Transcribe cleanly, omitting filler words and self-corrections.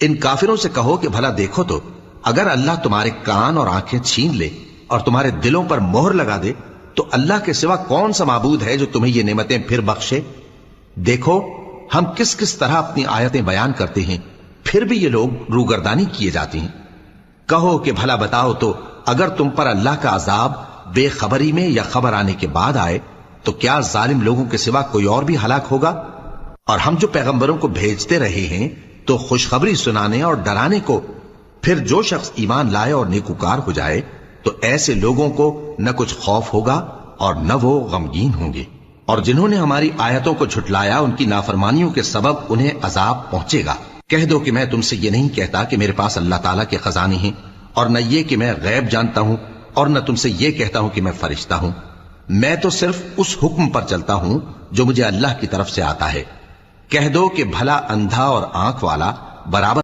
ان کافروں سے کہو کہ بھلا دیکھو تو اگر اللہ تمہارے کان اور آنکھیں چھین لے اور تمہارے دلوں پر مہر لگا دے تو اللہ کے سوا کون سا معبود ہے جو تمہیں یہ نعمتیں پھر بخشے؟ دیکھو ہم کس کس طرح اپنی آیتیں بیان کرتے ہیں، پھر بھی یہ لوگ روگردانی کیے جاتے ہیں۔ کہو کہ بھلا بتاؤ تو اگر تم پر اللہ کا عذاب بے خبری میں یا خبر آنے کے بعد آئے تو کیا ظالم لوگوں کے سوا کوئی اور بھی ہلاک ہوگا؟ اور ہم جو پیغمبروں کو بھیجتے رہے ہیں تو خوشخبری سنانے اور ڈرانے کو، پھر جو شخص ایمان لائے اور نیکوکار ہو جائے تو ایسے لوگوں کو نہ کچھ خوف ہوگا اور نہ وہ غمگین ہوں گے، اور جنہوں نے ہماری آیتوں کو جھٹلایا ان کی نافرمانیوں کے سبب انہیں عذاب پہنچے گا۔ کہہ دو کہ میں تم سے یہ نہیں کہتا کہ میرے پاس اللہ تعالیٰ کے خزانے ہیں، اور نہ یہ کہ میں غیب جانتا ہوں، اور نہ تم سے یہ کہتا ہوں کہ میں فرشتہ ہوں۔ میں تو صرف اس حکم پر چلتا ہوں جو مجھے اللہ کی طرف سے آتا ہے۔ کہہ دو کہ بھلا اندھا اور آنکھ والا برابر